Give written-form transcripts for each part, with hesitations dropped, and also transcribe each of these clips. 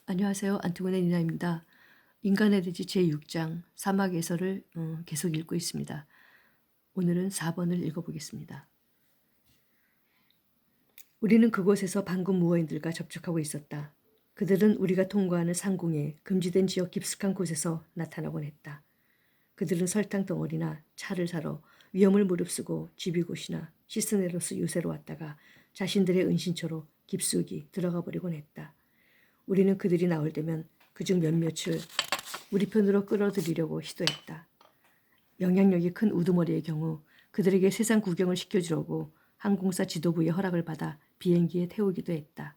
안녕하세요. 안티고네 니나입니다. 인간의 대지 제6장 사막에서를 계속 읽고 있습니다. 오늘은 4번을 읽어보겠습니다. 우리는 그곳에서 방금 무어인들과 접촉하고 있었다. 그들은 우리가 통과하는 상공의 금지된 지역 깊숙한 곳에서 나타나곤 했다. 그들은 설탕 덩어리나 차를 사러 위험을 무릅쓰고 지비곳이나 시스네로스 요새로 왔다가 자신들의 은신처로 깊숙이 들어가 버리곤 했다. 우리는 그들이 나올 때면 그중 몇몇을 우리 편으로 끌어들이려고 시도했다. 영향력이 큰 우두머리의 경우 그들에게 세상 구경을 시켜주려고 항공사 지도부의 허락을 받아 비행기에 태우기도 했다.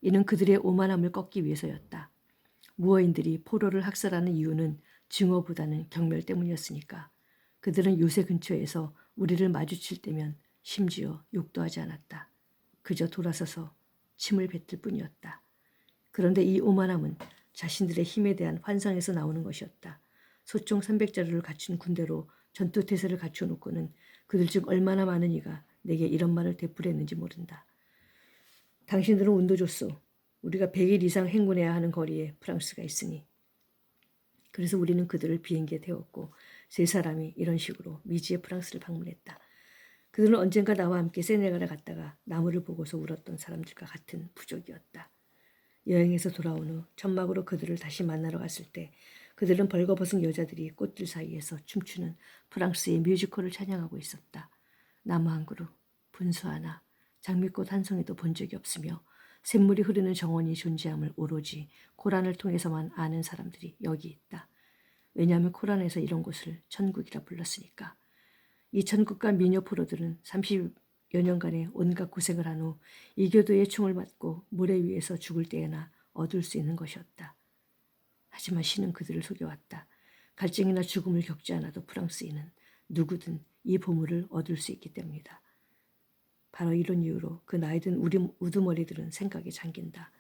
이는 그들의 오만함을 꺾기 위해서였다. 무어인들이 포로를 학살하는 이유는 증오보다는 경멸 때문이었으니까. 그들은 요새 근처에서 우리를 마주칠 때면 심지어 욕도 하지 않았다. 그저 돌아서서 침을 뱉을 뿐이었다. 그런데 이 오만함은 자신들의 힘에 대한 환상에서 나오는 것이었다. 소총 300자루를 갖춘 군대로 전투태세를 갖춰놓고는 그들 중 얼마나 많은 이가 내게 이런 말을 되풀이했는지 모른다. 당신들은 운도 좋소. 우리가 100일 이상 행군해야 하는 거리에 프랑스가 있으니. 그래서 우리는 그들을 비행기에 태웠고 세 사람이 이런 식으로 미지의 프랑스를 방문했다. 그들은 언젠가 나와 함께 세네갈에 갔다가 나무를 보고서 울었던 사람들과 같은 부족이었다. 여행에서 돌아온 후 천막으로 그들을 다시 만나러 갔을 때 그들은 벌거벗은 여자들이 꽃들 사이에서 춤추는 프랑스의 뮤지컬을 찬양하고 있었다. 나무 한 그루, 분수 하나, 장미꽃 한 송이도 본 적이 없으며 샘물이 흐르는 정원이 존재함을 오로지 코란을 통해서만 아는 사람들이 여기 있다. 왜냐하면 코란에서 이런 곳을 천국이라 불렀으니까. 이 천국과 미녀 포로들은 30여 년간의 온갖 고생을 한 후 이교도의 총을 맞고 모래 위에서 죽을 때에나 얻을 수 있는 것이었다. 하지만 신은 그들을 속여왔다. 갈증이나 죽음을 겪지 않아도 프랑스인은 누구든 이 보물을 얻을 수 있기 때문이다. 바로 이런 이유로 그 나이든 우두머리들은 생각에 잠긴다.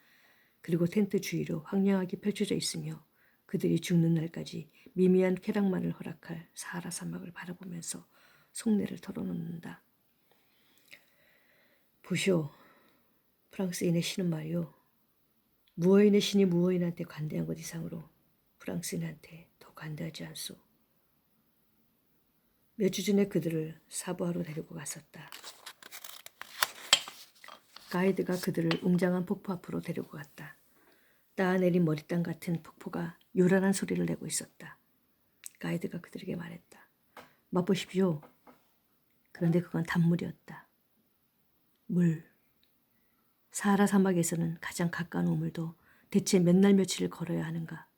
그리고 텐트 주위로 황량하게 펼쳐져 있으며 그들이 죽는 날까지 미미한 쾌락만을 허락할 사하라 사막을 바라보면서 속내를 털어놓는다. 보시오. 프랑스인의 신은 말이오. 무어인의 신이 무어인한테 관대한 것 이상으로 프랑스인한테 더 관대하지 않소. 몇 주 전에 그들을 사부하러 데리고 갔었다. 가이드가 그들을 웅장한 폭포 앞으로 데리고 갔다. 따내린 머리땅 같은 폭포가 요란한 소리를 내고 있었다. 가이드가 그들에게 말했다. 맛보십시오. 그런데 그건 단물이었다. 물. 사하라 사막에서는 가장 가까운 우물도 대체 몇 날 며칠을 걸어야 하는가.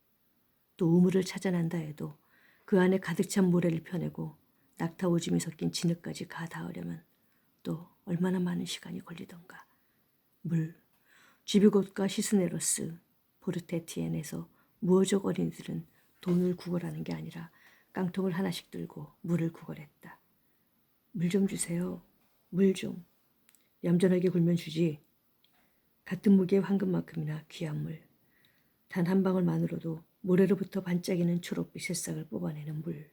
또 우물을 찾아낸다 해도 그 안에 가득 찬 모래를 펴내고 낙타 오줌이 섞인 진흙까지 가 닿으려면 또 얼마나 많은 시간이 걸리던가. 물. 쥐비곳과 시스네로스, 포르테티엔에서 무어족 어린이들은 돈을 구걸하는 게 아니라 깡통을 하나씩 들고 물을 구걸했다. 물 좀 주세요. 물 좀. 얌전하게 굴면 주지. 같은 무게의 황금만큼이나 귀한 물. 단 한 방울만으로도 모래로부터 반짝이는 초록빛 새싹을 뽑아내는 물.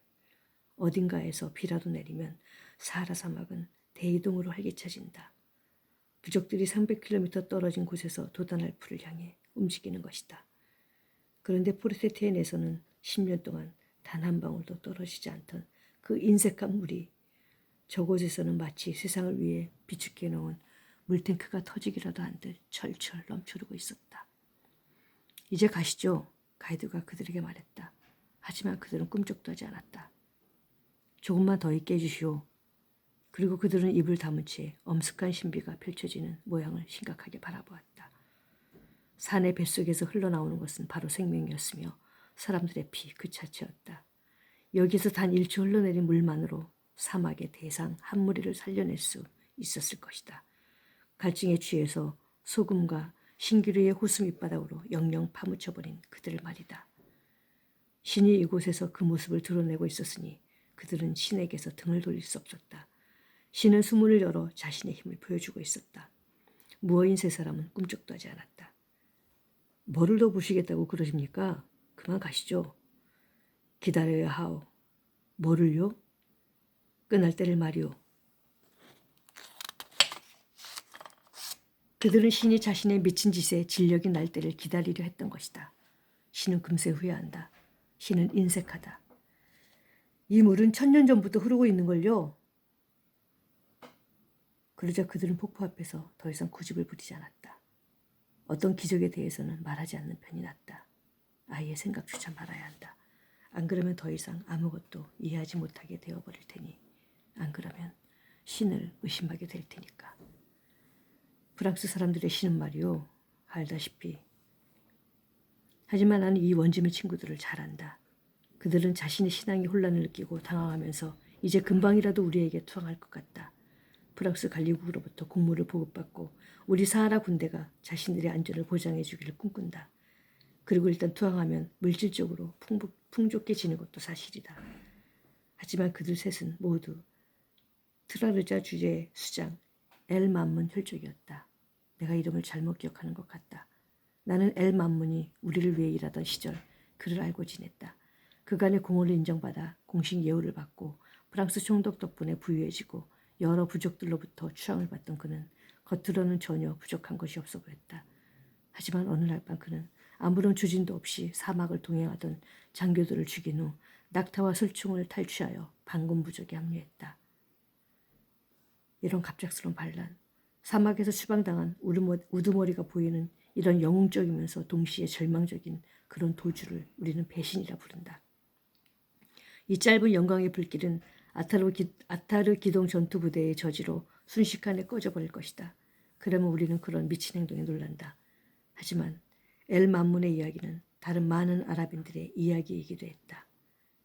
어딘가에서 비라도 내리면 사하라 사막은 대이동으로 활기차진다. 부족들이 300km 떨어진 곳에서 도단할 풀을 향해 움직이는 것이다. 그런데 포르테티엔에서는 10년 동안 단 한 방울도 떨어지지 않던 그 인색한 물이 저곳에서는 마치 세상을 위해 비축해 놓은 물탱크가 터지기라도 한 듯 철철 넘쳐르고 있었다. 이제 가시죠. 가이드가 그들에게 말했다. 하지만 그들은 꿈쩍도 하지 않았다. 조금만 더 있게 해주시오. 그리고 그들은 입을 다문 채 엄숙한 신비가 펼쳐지는 모양을 심각하게 바라보았다. 산의 뱃속에서 흘러나오는 것은 바로 생명이었으며 사람들의 피 그 자체였다. 여기서 단 1초 흘러내린 물만으로 사막의 대상 한 무리를 살려낼 수 있었을 것이다. 갈증에 취해서 소금과 신기루의 호수 밑바닥으로 영영 파묻혀버린 그들을 말이다. 신이 이곳에서 그 모습을 드러내고 있었으니 그들은 신에게서 등을 돌릴 수 없었다. 신은 수문을 열어 자신의 힘을 보여주고 있었다. 무어인 세 사람은 꿈쩍도 하지 않았다. 뭐를 더 보시겠다고 그러십니까? 그만 가시죠. 기다려야 하오. 뭐를요? 끝날 때를 말이오. 그들은 신이 자신의 미친 짓에 진력이 날 때를 기다리려 했던 것이다. 신은 금세 후회한다. 신은 인색하다. 이 물은 1000년 전부터 흐르고 있는걸요. 그러자 그들은 폭포 앞에서 더 이상 고집을 부리지 않았다. 어떤 기적에 대해서는 말하지 않는 편이 낫다. 아이의 생각조차 말아야 한다. 안 그러면 더 이상 아무것도 이해하지 못하게 되어버릴 테니, 안 그러면 신을 의심하게 될 테니까. 프랑스 사람들의 신은 말이요, 알다시피. 하지만 나는 이 원주민 친구들을 잘 안다. 그들은 자신의 신앙이 혼란을 느끼고 당황하면서 이제 금방이라도 우리에게 투항할 것 같다. 프랑스 관리국으로부터 국무를 보급받고 우리 사하라 군대가 자신들의 안전을 보장해 주기를 꿈꾼다. 그리고 일단 투항하면 물질적으로 풍족해 지는 것도 사실이다. 하지만 그들 셋은 모두 트라르자 주재 수장 엘 만문 혈족이었다. 내가 이름을 잘못 기억하는 것 같다. 나는 엘 만문이 우리를 위해 일하던 시절 그를 알고 지냈다. 그간의 공헌을 인정받아 공식 예우를 받고 프랑스 총독 덕분에 부유해지고 여러 부족들로부터 추앙을 받던 그는 겉으로는 전혀 부족한 것이 없어 보였다. 하지만 어느 날 밤 그는 아무런 주진도 없이 사막을 동행하던 장교들을 죽인 후 낙타와 술충을 탈취하여 반군 부족에 합류했다. 이런 갑작스러운 반란, 사막에서 추방당한 우두머리가 보이는 이런 영웅적이면서 동시에 절망적인 그런 도주를 우리는 배신이라 부른다. 이 짧은 영광의 불길은 아타르 기동 전투 부대의 저지로 순식간에 꺼져버릴 것이다. 그러면 우리는 그런 미친 행동에 놀란다. 하지만 엘 만문의 이야기는 다른 많은 아랍인들의 이야기이기도 했다.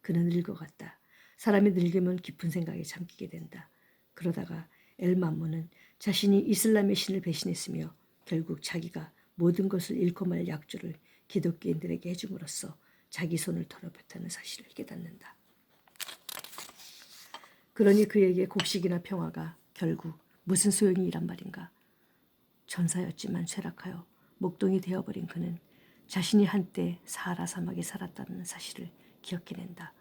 그는 늙어갔다. 사람이 늙으면 깊은 생각에 잠기게 된다. 그러다가 엘 만문은 자신이 이슬람의 신을 배신했으며 결국 자기가 모든 것을 잃고 말 약조를 기독교인들에게 해줌으로써 자기 손을 더럽혔다는 사실을 깨닫는다. 그러니 그에게 곡식이나 평화가 결국 무슨 소용이란 말인가. 천사였지만 쇠락하여 목동이 되어버린 그는 자신이 한때 사하라 사막에 살았다는 사실을 기억해낸다.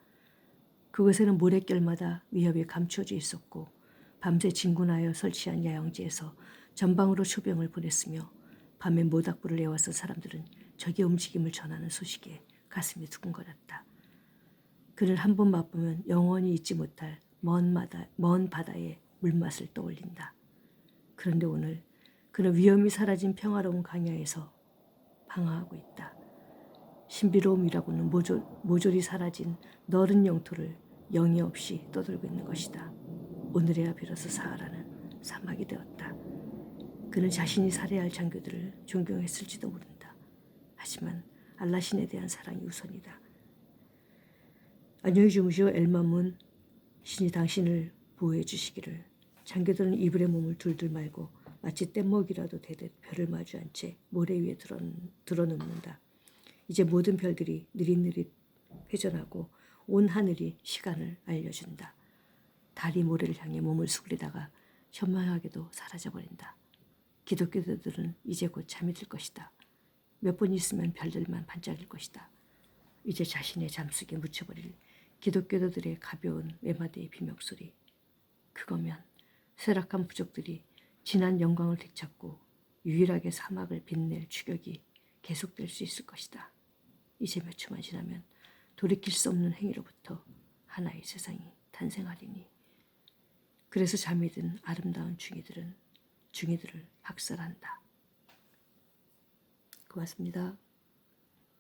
그곳에는 모래결마다 위협이 감추어져 있었고 밤새 진군하여 설치한 야영지에서 전방으로 초병을 보냈으며 밤에 모닥불을 내어서 사람들은 적의 움직임을 전하는 소식에 가슴이 두근거렸다. 그를 한 번 맛보면 영원히 잊지 못할 먼 바다의 물맛을 떠올린다. 그런데 오늘 그는 위험이 사라진 평화로운 강야에서 방황하고 있다. 신비로움이라고는 모조리 사라진 너른 영토를 영이 없이 떠돌고 있는 것이다. 오늘에야 비로소 사하라는 사막이 되었다. 그는 자신이 살해할 장교들을 존경했을지도 모른다. 하지만 알라신에 대한 사랑이 우선이다. 안녕히 주무시오 엘마문. 신이 당신을 보호해 주시기를. 장교들은 이불에 몸을 둘둘 말고 마치 뗏목이라도 되듯 별을 마주한 채 모래 위에 드러눕는다. 이제 모든 별들이 느릿느릿 회전하고 온 하늘이 시간을 알려준다. 달이 모래를 향해 몸을 수그리다가 현명하게도 사라져버린다. 기독교도들은 이제 곧 잠이 들 것이다. 몇 분 있으면 별들만 반짝일 것이다. 이제 자신의 잠속에 묻혀버릴 기독교도들의 가벼운 외마디의 비명소리. 그거면 쇠락한 부족들이 지난 영광을 되찾고 유일하게 사막을 빛낼 추격이 계속될 수 있을 것이다. 이제 몇 초만 지나면 돌이킬 수 없는 행위로부터 하나의 세상이 탄생하리니. 그래서 잠이 든 아름다운 중이들을 학살한다. 고맙습니다.